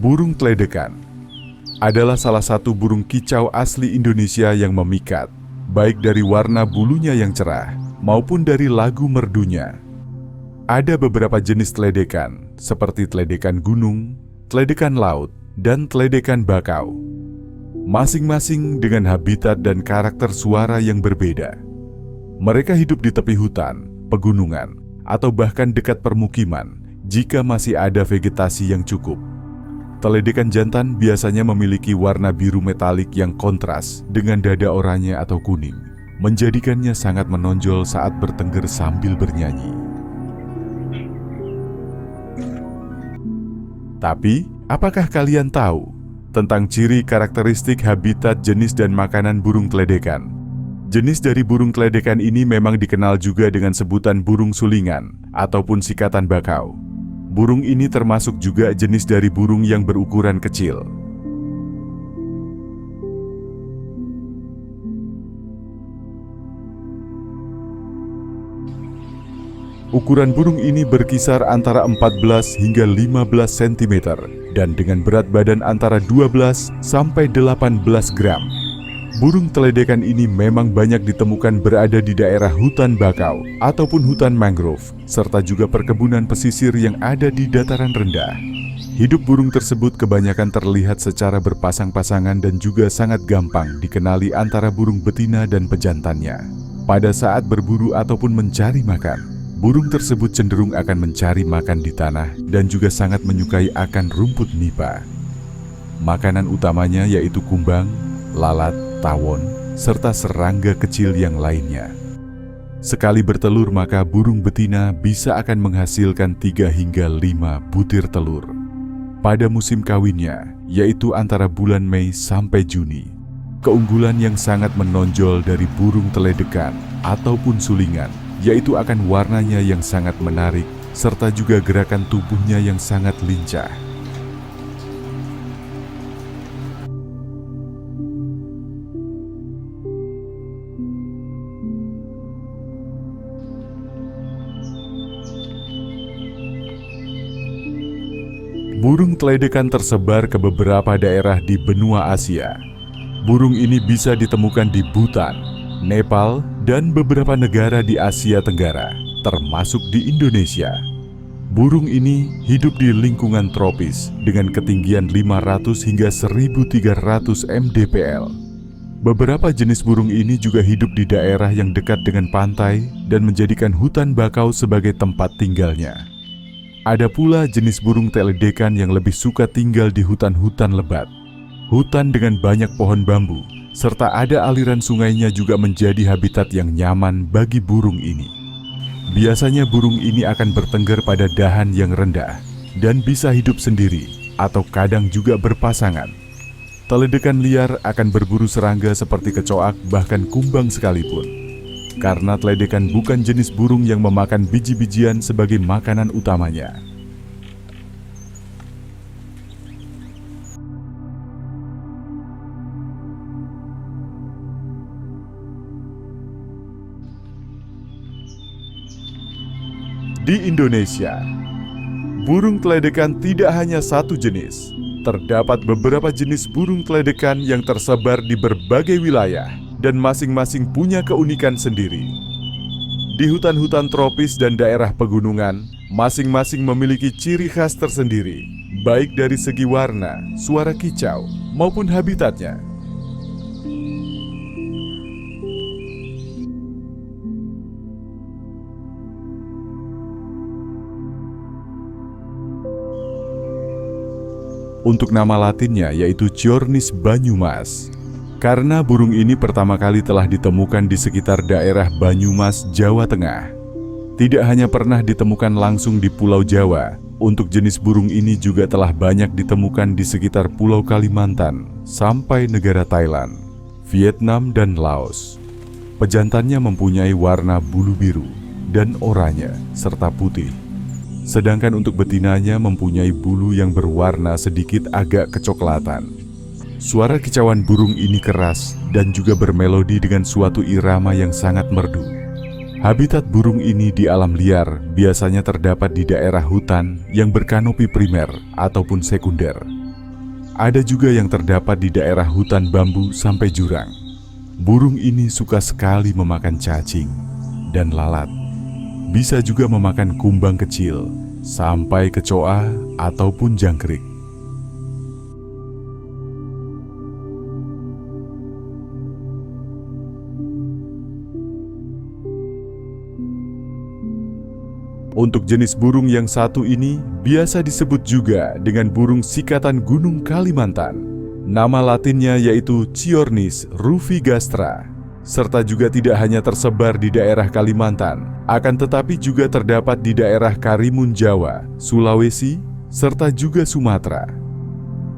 Burung teledekan adalah salah satu burung kicau asli Indonesia yang memikat, baik dari warna bulunya yang cerah maupun dari lagu merdunya. Ada beberapa jenis teledekan, seperti teledekan gunung, teledekan laut, dan teledekan bakau. Masing-masing dengan habitat dan karakter suara yang berbeda. Mereka hidup di tepi hutan, pegunungan, atau bahkan dekat permukiman jika masih ada vegetasi yang cukup. Teledekan jantan biasanya memiliki warna biru metalik yang kontras dengan dada oranye atau kuning, menjadikannya sangat menonjol saat bertengger sambil bernyanyi. Tapi, apakah kalian tahu tentang ciri karakteristik habitat jenis dan makanan burung teledekan? Jenis dari burung teledekan ini memang dikenal juga dengan sebutan burung sulingan ataupun sikatan bakau. Burung ini termasuk juga jenis dari burung yang berukuran kecil. Ukuran burung ini berkisar antara 14 hingga 15 cm dan dengan berat badan antara 12 sampai 18 gram. Burung teledekan ini memang banyak ditemukan berada di daerah hutan bakau ataupun hutan mangrove, serta juga perkebunan pesisir yang ada di dataran rendah. Hidup burung tersebut kebanyakan terlihat secara berpasang-pasangan dan juga sangat gampang dikenali antara burung betina dan pejantannya. Pada saat berburu ataupun mencari makan, burung tersebut cenderung akan mencari makan di tanah dan juga sangat menyukai akan rumput nipah. Makanan utamanya yaitu kumbang, lalat, tawon, serta serangga kecil yang lainnya. Sekali bertelur maka burung betina bisa akan menghasilkan 3 hingga 5 butir telur. Pada musim kawinnya, yaitu antara bulan Mei sampai Juni, keunggulan yang sangat menonjol dari burung teledekan ataupun sulingan, yaitu akan warnanya yang sangat menarik, serta juga gerakan tubuhnya yang sangat lincah. Burung teledekan tersebar ke beberapa daerah di benua Asia. Burung ini bisa ditemukan di Bhutan, Nepal, dan beberapa negara di Asia Tenggara, termasuk di Indonesia. Burung ini hidup di lingkungan tropis dengan ketinggian 500 hingga 1300 mdpl. Beberapa jenis burung ini juga hidup di daerah yang dekat dengan pantai dan menjadikan hutan bakau sebagai tempat tinggalnya. Ada pula jenis burung teledekan yang lebih suka tinggal di hutan-hutan lebat. Hutan dengan banyak pohon bambu, serta ada aliran sungainya juga menjadi habitat yang nyaman bagi burung ini. Biasanya burung ini akan bertengger pada dahan yang rendah dan bisa hidup sendiri atau kadang juga berpasangan. Teledekan liar akan berburu serangga seperti kecoak bahkan kumbang sekalipun. Karena teledekan bukan jenis burung yang memakan biji-bijian sebagai makanan utamanya. Di Indonesia, burung teledekan tidak hanya satu jenis. Terdapat beberapa jenis burung teledekan yang tersebar di berbagai wilayah dan masing-masing punya keunikan sendiri. Di hutan-hutan tropis dan daerah pegunungan, masing-masing memiliki ciri khas tersendiri, baik dari segi warna, suara kicau, maupun habitatnya. Untuk nama latinnya yaitu Chiornis banyumas. Karena burung ini pertama kali telah ditemukan di sekitar daerah Banyumas, Jawa Tengah. Tidak hanya pernah ditemukan langsung di Pulau Jawa, untuk jenis burung ini juga telah banyak ditemukan di sekitar Pulau Kalimantan, sampai negara Thailand, Vietnam, dan Laos. Pejantannya mempunyai warna bulu biru dan oranye, serta putih. Sedangkan untuk betinanya mempunyai bulu yang berwarna sedikit agak kecoklatan. Suara kicauan burung ini keras dan juga bermelodi dengan suatu irama yang sangat merdu. Habitat burung ini di alam liar biasanya terdapat di daerah hutan yang berkanopi primer ataupun sekunder. ada juga yang terdapat di daerah hutan bambu sampai jurang. Burung ini suka sekali memakan cacing dan lalat. Bisa juga memakan kumbang kecil, sampai kecoa ataupun jangkrik. Untuk jenis burung yang satu ini biasa disebut juga dengan burung sikatan gunung Kalimantan. Nama latinnya yaitu Chiornis rufigastra, serta juga tidak hanya tersebar di daerah Kalimantan, akan tetapi juga terdapat di daerah Karimun Jawa, Sulawesi, serta juga Sumatera.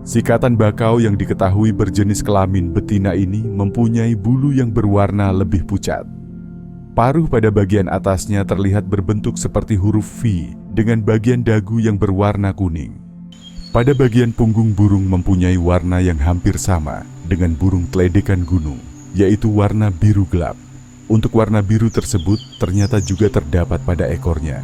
Sikatan bakau yang diketahui berjenis kelamin betina ini mempunyai bulu yang berwarna lebih pucat. Paruh pada bagian atasnya terlihat berbentuk seperti huruf V dengan bagian dagu yang berwarna kuning. Pada bagian punggung burung mempunyai warna yang hampir sama dengan burung teledekan gunung, yaitu warna biru gelap. Untuk warna biru tersebut ternyata juga terdapat pada ekornya.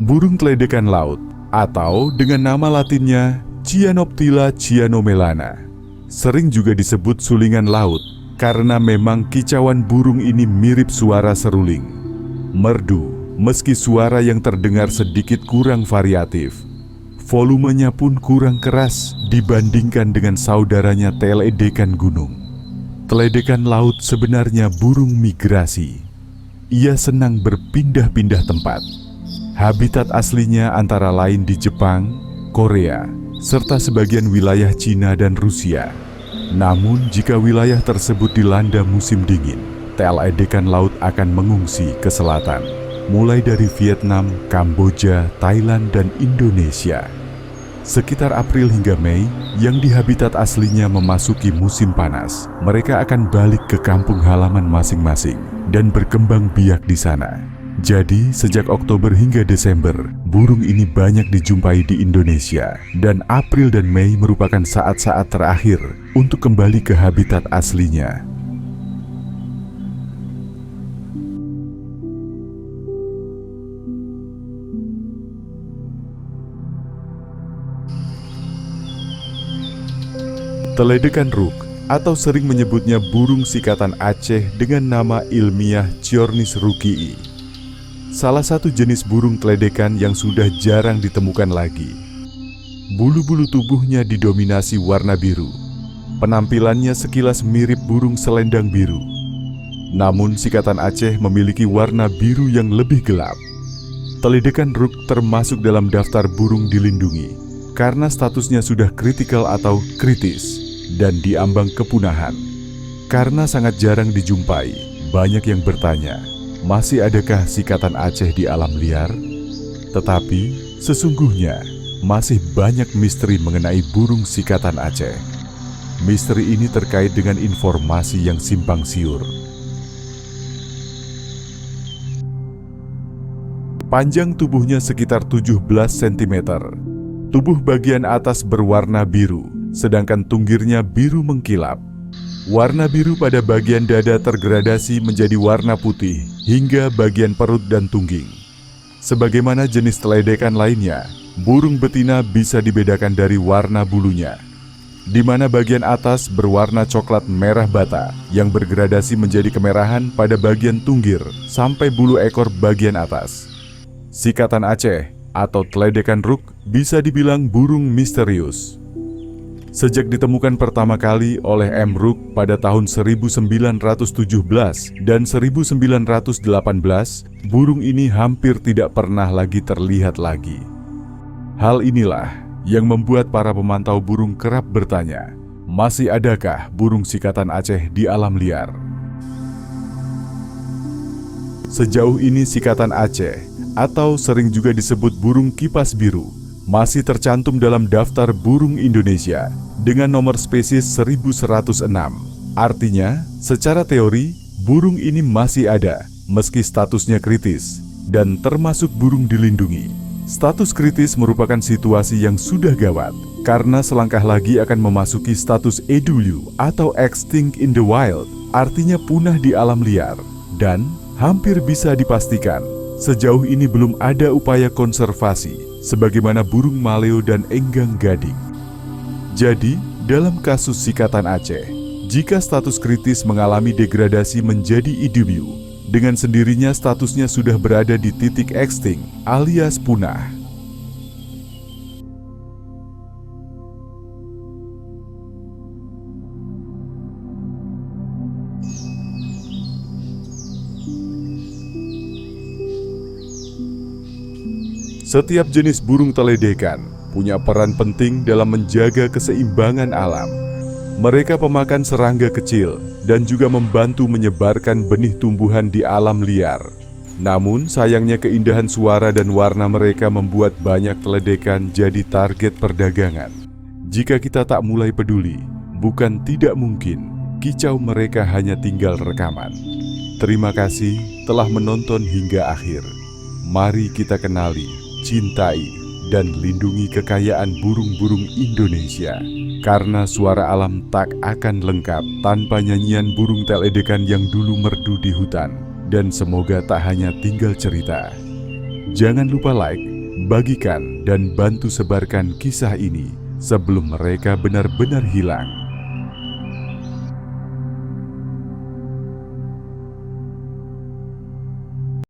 Burung teledekan laut atau dengan nama latinnya Cyanoptila cyanomelana sering juga disebut sulingan laut karena memang kicauan burung ini mirip suara seruling. Merdu, meski suara yang terdengar sedikit kurang variatif. Volumenya pun kurang keras dibandingkan dengan saudaranya teledekan gunung. Teledekan laut sebenarnya burung migrasi. Ia senang berpindah-pindah tempat. Habitat aslinya antara lain di Jepang, Korea, serta sebagian wilayah Cina dan Rusia. Namun jika wilayah tersebut dilanda musim dingin, teledekan laut akan mengungsi ke selatan, mulai dari Vietnam, Kamboja, Thailand, dan Indonesia. Sekitar April hingga Mei, yang di habitat aslinya memasuki musim panas, mereka akan balik ke kampung halaman masing-masing dan berkembang biak di sana. Jadi, sejak Oktober hingga Desember, burung ini banyak dijumpai di Indonesia, dan April dan Mei merupakan saat-saat terakhir untuk kembali ke habitat aslinya. Teledekan ruk, atau sering menyebutnya burung sikatan Aceh dengan nama ilmiah Chiornis rukii. Salah satu jenis burung teledekan yang sudah jarang ditemukan lagi. Bulu-bulu tubuhnya didominasi warna biru. Penampilannya sekilas mirip burung selendang biru. Namun sikatan Aceh memiliki warna biru yang lebih gelap. Teledekan ruk termasuk dalam daftar burung dilindungi karena statusnya sudah kritikal atau kritis dan diambang kepunahan. Karena sangat jarang dijumpai, banyak yang bertanya, masih adakah sikatan Aceh di alam liar? Tetapi, sesungguhnya masih banyak misteri mengenai burung sikatan Aceh. Misteri ini terkait dengan informasi yang simpang siur. Panjang tubuhnya sekitar 17 cm. Tubuh bagian atas berwarna biru, sedangkan tunggirnya biru mengkilap. Warna biru pada bagian dada tergradasi menjadi warna putih hingga bagian perut dan tungging. Sebagaimana jenis teledekan lainnya, burung betina bisa dibedakan dari warna bulunya, di mana bagian atas berwarna coklat merah bata yang bergradasi menjadi kemerahan pada bagian tunggir sampai bulu ekor bagian atas. Sikatan Aceh atau teledekan ruk bisa dibilang burung misterius. Sejak ditemukan pertama kali oleh M. Rook pada tahun 1917 dan 1918, burung ini hampir tidak pernah lagi terlihat lagi. Hal inilah yang membuat para pemantau burung kerap bertanya, masih adakah burung sikatan Aceh di alam liar? Sejauh ini sikatan Aceh, atau sering juga disebut burung kipas biru, masih tercantum dalam daftar burung Indonesia dengan nomor spesies 1106. Artinya, secara teori, burung ini masih ada meski statusnya kritis, dan termasuk burung dilindungi. Status kritis merupakan situasi yang sudah gawat, karena selangkah lagi akan memasuki status EDW atau Extinct in the Wild, artinya punah di alam liar. Dan hampir bisa dipastikan, sejauh ini belum ada upaya konservasi, sebagaimana burung maleo dan enggang gading. Jadi, dalam kasus sikatan Aceh, jika status kritis mengalami degradasi menjadi EDW, dengan sendirinya statusnya sudah berada di titik extinct alias punah. Setiap jenis burung teledekan punya peran penting dalam menjaga keseimbangan alam. Mereka pemakan serangga kecil dan juga membantu menyebarkan benih tumbuhan di alam liar. Namun sayangnya keindahan suara dan warna mereka membuat banyak teledekan jadi target perdagangan. Jika kita tak mulai peduli, bukan tidak mungkin kicau mereka hanya tinggal rekaman. Terima kasih telah menonton hingga akhir. Mari kita kenali, cintai, dan lindungi kekayaan burung-burung Indonesia. Karena suara alam tak akan lengkap tanpa nyanyian burung teledekan yang dulu merdu di hutan. Dan semoga tak hanya tinggal cerita. Jangan lupa like, bagikan, dan bantu sebarkan kisah ini sebelum mereka benar-benar hilang.